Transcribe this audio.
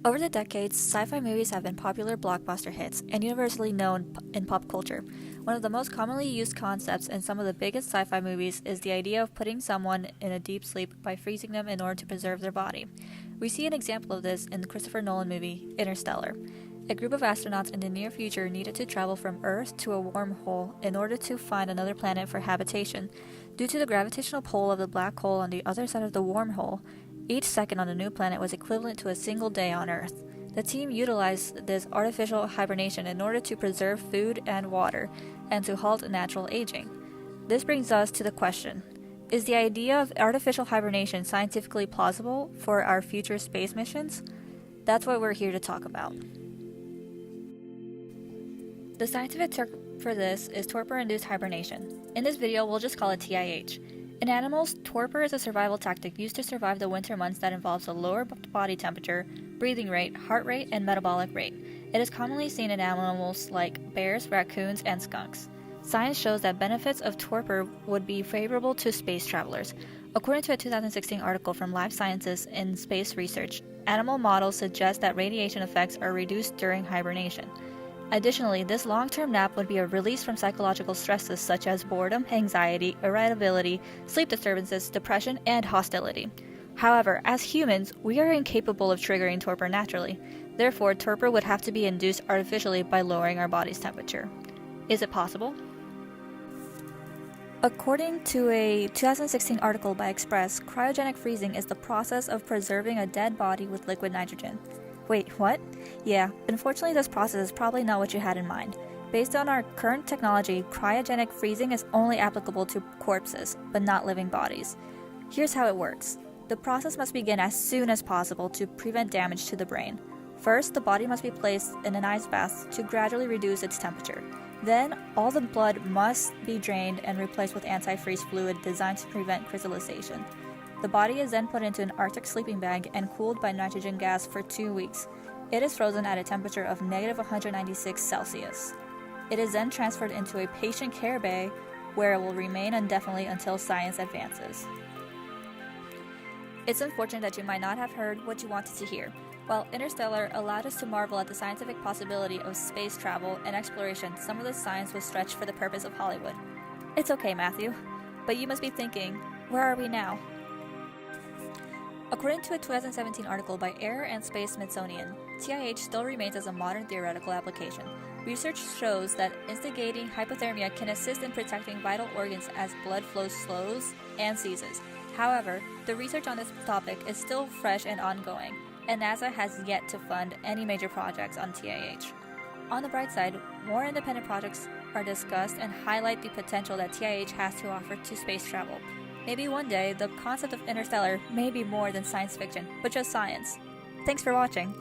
Over the decades, sci-fi movies have been popular blockbuster hits and universally known in pop culture. One of the most commonly used concepts in some of the biggest sci-fi movies is the idea of putting someone in a deep sleep by freezing them in order to preserve their body. We see an example of this in the Christopher Nolan movie, Interstellar. A group of astronauts in the near future needed to travel from Earth to a wormhole in order to find another planet for habitation. Due to the gravitational pull of the black hole on the other side of the wormhole, each second on the new planet was equivalent to a single day on Earth. The team utilized this artificial hibernation in order to preserve food and water, and to halt natural aging. This brings us to the question: is the idea of artificial hibernation scientifically plausible for our future space missions? That's what we're here to talk about. The scientific term for this is torpor-induced hibernation. In this video, we'll just call it TIH. In animals, torpor is a survival tactic used to survive the winter months that involves a lower body temperature, breathing rate, heart rate, and metabolic rate. It is commonly seen in animals like bears, raccoons, and skunks. Science shows that benefits of torpor would be favorable to space travelers. According to a 2016 article from Life Sciences in Space Research, animal models suggest that radiation effects are reduced during hibernation. Additionally, this long-term nap would be a release from psychological stresses such as boredom, anxiety, irritability, sleep disturbances, depression, and hostility. However, as humans, we are incapable of triggering torpor naturally. Therefore, torpor would have to be induced artificially by lowering our body's temperature. Is it possible? According to a 2016 article by Express, cryogenic freezing is the process of preserving a dead body with liquid nitrogen. Wait, what? Yeah, unfortunately this process is probably not what you had in mind. Based on our current technology, cryogenic freezing is only applicable to corpses, but not living bodies. Here's how it works. The process must begin as soon as possible to prevent damage to the brain. First, the body must be placed in an ice bath to gradually reduce its temperature. Then, all the blood must be drained and replaced with antifreeze fluid designed to prevent crystallization. The body is then put into an Arctic sleeping bag and cooled by nitrogen gas for 2 weeks. It is frozen at a temperature of negative 196 Celsius. It is then transferred into a patient care bay where it will remain indefinitely until science advances. It's unfortunate that you might not have heard what you wanted to hear. While Interstellar allowed us to marvel at the scientific possibility of space travel and exploration, some of the science was stretched for the purpose of Hollywood. It's okay, Matthew, but you must be thinking, where are we now? According to a 2017 article by Air and Space Smithsonian, TIH still remains as a modern theoretical application. Research shows that instigating hypothermia can assist in protecting vital organs as blood flow slows and ceases. However, the research on this topic is still fresh and ongoing, and NASA has yet to fund any major projects on TIH. On the bright side, more independent projects are discussed and highlight the potential that TIH has to offer to space travel. Maybe one day, the concept of Interstellar may be more than science fiction, but just science. Thanks for watching.